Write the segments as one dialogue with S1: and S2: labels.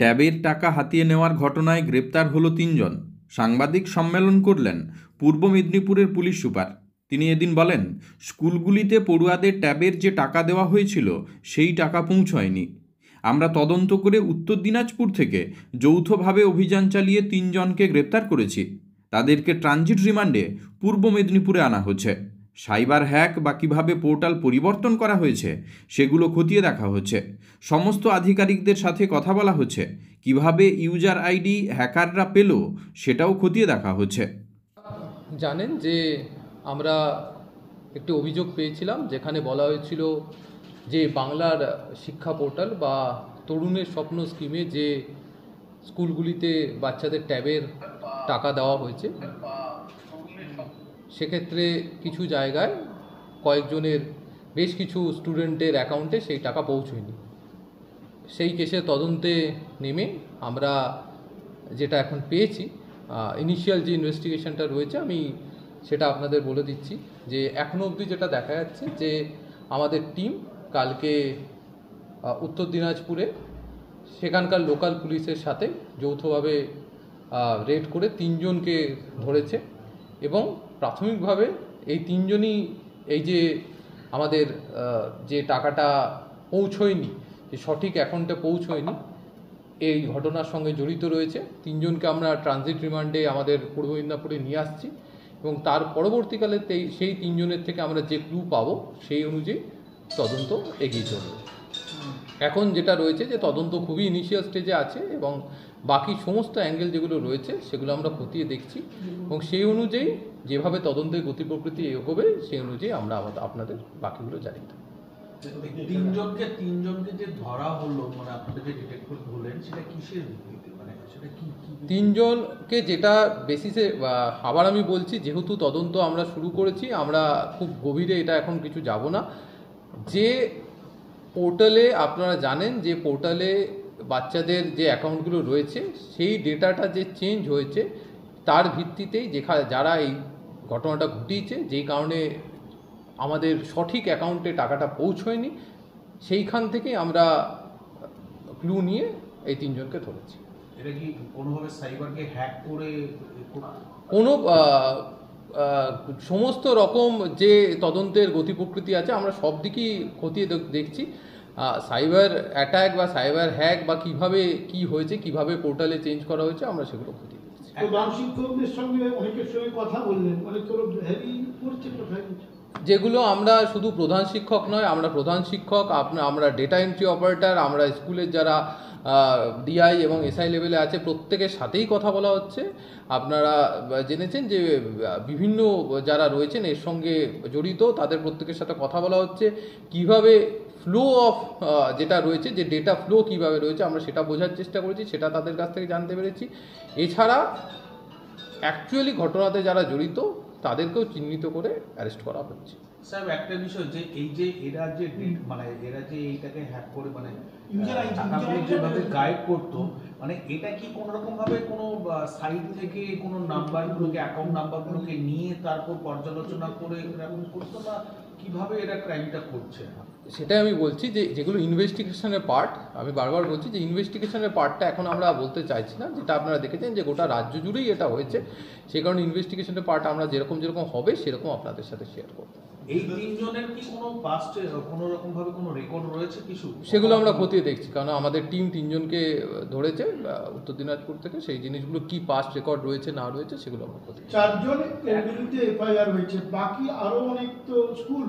S1: ট্যাবের টাকা হাতিয়ে নেওয়ার ঘটনায় গ্রেপ্তার হলো ৩ জন। সাংবাদিক সম্মেলন করলেন পূর্ব মেদিনীপুরের পুলিশ সুপার। তিনি এদিন বলেন, স্কুলগুলিতে পড়ুয়াদের ট্যাবের যে টাকা দেওয়া হয়েছিল সেই টাকা পৌঁছয়নি। আমরা তদন্ত করে উত্তর দিনাজপুর থেকে যৌথভাবে অভিযান চালিয়ে ৩ জনকে গ্রেপ্তার করেছি। তাদেরকে ট্রানজিট রিমান্ডে পূর্ব মেদিনীপুরে আনা হচ্ছে। সাইবার হ্যাক বা কীভাবে পোর্টাল পরিবর্তন করা হয়েছে সেগুলো খতিয়ে দেখা হচ্ছে। সমস্ত আধিকারিকদের সাথে কথা বলা হচ্ছে। কিভাবে ইউজার আইডি হ্যাকাররা পেল সেটাও খতিয়ে দেখা হচ্ছে।
S2: জানেন যে আমরা একটি অভিযোগ পেয়েছিলাম যেখানে বলা হয়েছিল যে বাংলার শিক্ষা পোর্টাল বা তরুণের স্বপ্ন স্কিমে যে স্কুলগুলিতে বাচ্চাদের ট্যাবের টাকা দেওয়া হয়েছে, সেক্ষেত্রে কিছু জায়গায় কয়েকজনের বেশ কিছু স্টুডেন্টের অ্যাকাউন্টে সেই টাকা পৌঁছয়নি। সেই কেসের তদন্তে নেমে আমরা যেটা এখন পেয়েছি, ইনিশিয়াল যে ইনভেস্টিগেশনটা রয়েছে, আমি সেটা আপনাদের বলে দিচ্ছি যে এখনও অবধি যেটা দেখা যাচ্ছে যে আমাদের টিম কালকে উত্তর দিনাজপুরে সেখানকার লোকাল পুলিশের সাথে যৌথভাবে রেড করে ৩ জনকে ধরেছে এবং প্রাথমিকভাবে এই ৩ জনই এই যে আমাদের যে টাকাটা পৌঁছয়নি, যে সঠিক অ্যাকাউন্টে পৌঁছয়নি, এই ঘটনার সঙ্গে জড়িত রয়েছে। ৩ জনকে আমরা ট্রানজিট রিমান্ডে আমাদের পূর্ব মেদিনীপুরে নিয়ে আসছি এবং তার পরবর্তীকালে সেই ৩ জনের থেকে আমরা যে ক্লু পাবো সেই অনুযায়ী তদন্ত এগিয়ে চলবে। এখন যেটা রয়েছে যে তদন্ত খুবই ইনিশিয়াল স্টেজে আছে এবং বাকি সমস্ত অ্যাঙ্গেল যেগুলো রয়েছে সেগুলো আমরা খতিয়ে দেখছি এবং সেই অনুযায়ী যেভাবে তদন্তের গতি প্রকৃতি এগোবে সেই অনুযায়ী আমরা আপনাদের বাকিগুলো জানিয়ে দেব।
S3: ৩ জনকে যে ধরা হলো, মানে আপনাদের যে ডিটেকটিভ বললেন, সেটা কিসের ভিত্তিতে, মানে সেটা কি
S2: ৩ জনকে যেটা বেসিসে, আবার আমি বলছি, যেহেতু তদন্ত আমরা শুরু করেছি, আমরা খুব গভীরে এটা এখন কিছু যাব না। যে পোর্টালে আপনারা জানেন যে পোর্টালে বাচ্চাদের যে অ্যাকাউন্টগুলো রয়েছে সেই ডেটাটা যে চেঞ্জ হয়েছে তার ভিত্তিতেই যারা এই ঘটনাটা ঘটিয়েছে, যেই কারণে আমাদের সঠিক অ্যাকাউন্টে টাকাটা পৌঁছয়নি, সেইখান থেকে আমরা ক্লু নিয়ে এই ৩ জনকে ধরেছি।
S3: এটা কি কোনোভাবে সাইবারকে হ্যাক করে
S2: কোনো সমস্ত রকম যে তদন্তের গতি প্রকৃতি আছে আমরা সব দিকেই খতিয়ে দেখছি। সাইবার অ্যাটাক বা সাইবার হ্যাক বা কিভাবে কি হয়েছে, কিভাবে পোর্টালে চেঞ্জ করা হয়েছে, আমরা সেগুলো খতিয়ে দেখছি।
S4: প্রধান শিক্ষকদের সঙ্গে অনেকের সঙ্গে কথা বললেন, অনেক হেভি করছে কোথায়
S2: যেগুলো আমরা শুধু প্রধান শিক্ষক নয়, আমরা প্রধান শিক্ষক, আমরা ডেটা এন্ট্রি অপারেটর, আমরা স্কুলের যারা ডিআই এবং এসআই লেভেলে আছে প্রত্যেকের সাথেই কথা বলা হচ্ছে। আপনারা জেনেছেন যে বিভিন্ন যারা রয়েছেন এর সঙ্গে জড়িত তাদের প্রত্যেকের সাথে কথা বলা হচ্ছে। কিভাবে ফ্লো অফ যেটা রয়েছে, যে ডেটা ফ্লো কিভাবে রয়েছে, আমরা সেটা বোঝার চেষ্টা করেছি, সেটা তাদের কাছ থেকে জানতে পেরেছি। এছাড়া অ্যাকচুয়ালি ঘটনাতে যারা জড়িত তাদেরকেও চিহ্নিত করে অ্যারেস্ট করা হচ্ছে।
S3: স্যার, একটা বিষয় যে এই যে এরা যে এরা যে এইটাকে হ্যাক করে টাকাগুলো যেভাবে গায়েব করতো, মানে এটা কি কোনো রকম ভাবে কোনো সাইট থেকে কোনো নাম্বারগুলোকে, অ্যাকাউন্ট নাম্বারগুলোকে নিয়ে তারপর পর্যালোচনা করে এরকম করতো, না কিভাবে এরা ক্রাইমটা করছে?
S2: সেটাই আমি বলছি যে যেগুলো ইনভেস্টিগেশনের পার্ট, আমি বারবার বলছি যে ইনভেস্টিগেশনের পার্টটা এখন আমরা বলতে চাইছি না। যেটা আপনারা দেখেছেন যে গোটা রাজ্য জুড়েই এটা হয়েছে, সেই কারণে ইনভেস্টিগেশনের পার্ট আমরা যেরকম হবে সেরকম আপনাদের সাথে শেয়ার করব।
S3: এই ৩ জনের কি কোনো পাস্টে কোনো রকম ভাবে কোনো রেকর্ড রয়েছে কিছু?
S2: সেগুলো আমরা খতিয়ে দেখছি, কারণ আমাদের টিম ৩ জনকে ধরেছে উত্তর দিনাজপুর থেকে। সেই জিনিসগুলো কি পাস্ট রেকর্ড রয়েছে না রয়েছে সেগুলো আমরা খতিয়ে।
S4: ৪ জনের বিরুদ্ধে এফআইআর হয়েছে, বাকি আরো অনেক তো স্কুল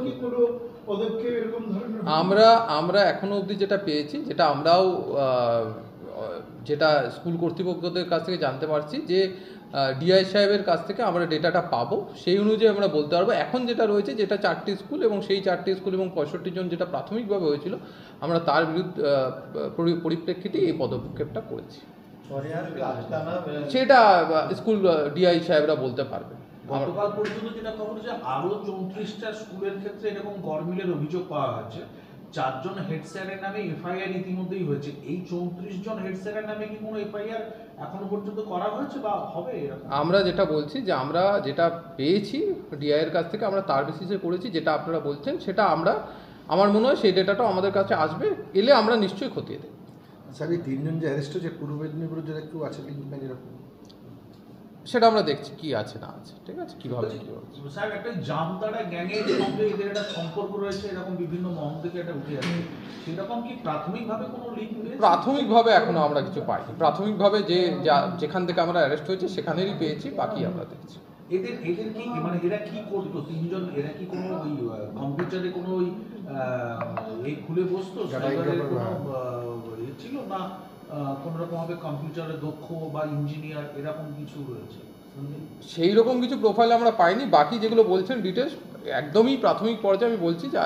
S4: কি কোনো পদক্ষেপ এরকম ধরনের?
S2: আমরা এখনো অবধি যেটা পেয়েছি, যেটা আমরাও যেটা স্কুল কর্তৃপক্ষদের কাছ থেকে জানতে পারছি, যে ডিআই সাহেবের কাছ থেকে আমরা ডেটাটা পাবো, সেই অনুযায়ী আমরা বলতে পারবো। এখন যেটা রয়েছে, যেটা 4টি স্কুল এবং সেই 4টি স্কুল এবং 65 জন যেটা প্রাথমিকভাবে হয়েছিল, আমরা তার বিরুদ্ধে পরিপ্রেক্ষিতে এই পদক্ষেপটা করেছি। সেটা স্কুল ডিআই সাহেবরা বলতে পারবে।
S3: গতকাল পর্যন্ত যেটা খবর যে আরো 34টা স্কুলের ক্ষেত্রে এরকম গরমিলের অভিযোগ পাওয়া হচ্ছে। 4 জন হেড স্যারের নামে এফআইআর ইতিমধ্যেই হয়েছে। এই 34 জন হেড স্যারের নামে কি কোনো এফআইআর এখনো পর্যন্ত করা হয়েছে বা হবে?
S2: আমরা যেটা বলছি যে আমরা যেটা পেয়েছি ডিআই এর কাছ থেকে, আমরা তার বেসিসে করেছি। যেটা আপনারা বলছেন সেটা আমার মনে হয় সেই ডেটাটাও আমাদের কাছে আসবে, এলে আমরা নিশ্চয়ই খতিয়ে দেব।
S5: স্যার এই তিনজন যে অ্যারেস্ট হয়েছে পূর্ব মেদিনীপুরের যারা কেউ আছে লিঙ্ক না এরকম?
S2: সেটা আমরা দেখছি কি আছে না আছে, ঠিক আছে, কীভাবে কী হচ্ছে।
S3: স্যার একটা জামতারা গ্যাংয়ের সঙ্গে এদের একটা সম্পর্ক রয়েছে, এরকম বিভিন্ন মহল থেকে এটা উঠে আসছে, সেরকম কি প্রাথমিকভাবে কোনো লিঙ্ক রয়েছে?
S2: প্রাথমিকভাবে এখনো আমরা কিছু পাইনি। প্রাথমিকভাবে যেখান থেকে আমরা অ্যারেস্ট হয়েছে সেখানেরই পেয়েছি, বাকি আমরা দেখছি।
S3: এদের কি মানে এরা কি করতো তিনজন? এরা কি কোনো ওই কম্পিউটারে কোনো ওই এই খুলে বসতো, সাইবারের কোনো ছিল না কোনো রকম ভাবে কম্পিউটারে দক্ষ বা ইঞ্জিনিয়ার এরকম কিছু রয়েছে?
S2: সেই রকম কিছু প্রোফাইল আমরা পাইনি। বাকি যেগুলো বলছেন ডিটেলস একদমই প্রাথমিক পর্যায়ে আমি বলছি যে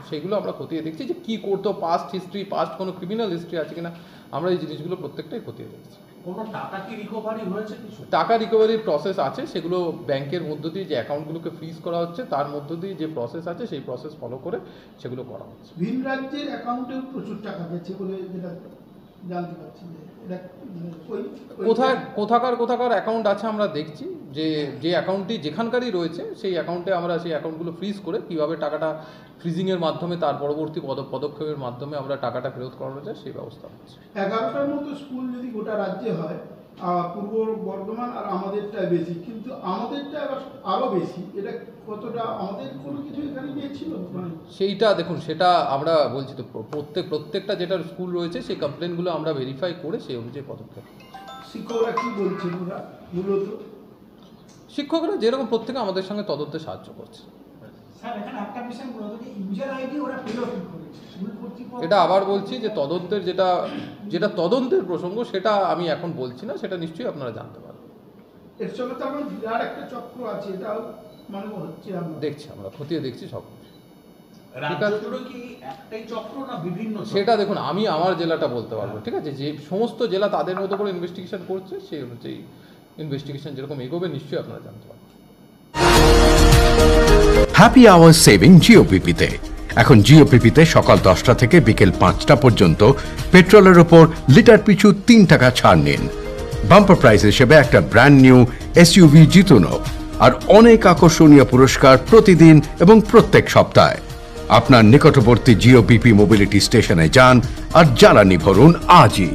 S2: সেগুলো আমরা খতিয়ে দেখছি যে কী করতো, পাস্ট হিস্ট্রি, পাস্ট কোনো ক্রিমিনাল হিস্ট্রি আছে কিনা, আমরা এই জিনিসগুলো প্রত্যেকটাই খতিয়ে দেখছি।
S3: কোনো টাকা কি রিকভারি হয়েছে? কিছু
S2: টাকা রিকভারির প্রসেস আছে, সেগুলো ব্যাংকের মধ্য দিয়ে যে অ্যাকাউন্টগুলোকে ফ্রিজ করা হচ্ছে তার মধ্য দিয়ে যে প্রসেস আছে সেই প্রসেস ফলো করে সেগুলো করা হচ্ছে।
S4: ভিন রাজ্যের অ্যাকাউন্টেও প্রচুর টাকা গেছে বলে যেটা জানতে পারছি, যে এটা
S2: কোথাকার অ্যাকাউন্ট আছে আমরা দেখছি, যে অ্যাকাউন্টটি যেখানকারই রয়েছে সেই অ্যাকাউন্টে আমরা সেই অ্যাকাউন্টগুলো ফ্রিজ করে কীভাবে টাকাটা ফ্রিজিংয়ের মাধ্যমে তার পরবর্তী পদক্ষেপের মাধ্যমে আমরা টাকাটা ফেরত করানো যায় সেই ব্যবস্থা হচ্ছে।
S4: 11টার মতো স্কুল যদি গোটা রাজ্যে হয়, পূর্ব বর্ধমান আর আমাদেরটাই বেশি, কিন্তু আমাদেরটা আবার আরও বেশি, এটা কতটা আমাদের কোনো কিছু এখানে গিয়েছিল?
S2: সেইটা দেখুন, সেটা আমরা বলছি তো প্রত্যেকটা যেটা স্কুল রয়েছে সেই কমপ্লেনগুলো আমরা ভেরিফাই করে সেই অনুযায়ী পদক্ষেপ।
S4: শিক্ষকরা কি বলছেন ওরা মূলত?
S2: শিক্ষকরা যেরকম প্রত্যেকে আমাদের সঙ্গে তদন্তে সাহায্য করছে।
S6: স্যার এখানে একটা বিষয় মূলত যে ইউজার আইডি ওরা পেল কি করে? স্কুল কর্তৃপক্ষ
S2: এটা আবার বলছি যে তদন্তের যেটা তদন্তের প্রসঙ্গ সেটা আমি এখন বলছি না, সেটা নিশ্চয়ই আপনারা জানতে পারবেন।
S4: এর সঙ্গে তো আমার বিরাট একটা চক্র আছে, এটাও মনে হচ্ছে
S2: আমরা খতিয়ে দেখছি সব।
S3: রাজ্যগুলো কি একটাই চক্র না বিভিন্ন?
S2: সেটা দেখুন, আমি আমার জেলাটা বলতে পারবো, ঠিক আছে, যে সমস্ত জেলা তাদের মতো করে ইনভেস্টিগেশন করছে, সেই অনুযায়ী ইনভেস্টিগেশন যেরকম এগোবে নিশ্চয়ই আপনারা জানতে পারবেন।
S7: হ্যাপি আওয়ার সেভিং জিওপিপিতে। এখন জিওপিপিতে সকাল 10টা থেকে বিকেল 5টা পর্যন্ত পেট্রোলের ওপর লিটার পিছু 3 টাকা ছাড় নিন। বাম্পার প্রাইস হিসেবে একটা ব্র্যান্ড নিউ এসইউভি জিতুন আর অনেক আকর্ষণীয় পুরস্কার প্রতিদিন এবং প্রত্যেক সপ্তাহে। আপনার নিকটবর্তী জিওপিপি মোবিলিটি স্টেশনে যান আর জ্বালানি ভরুন আজই।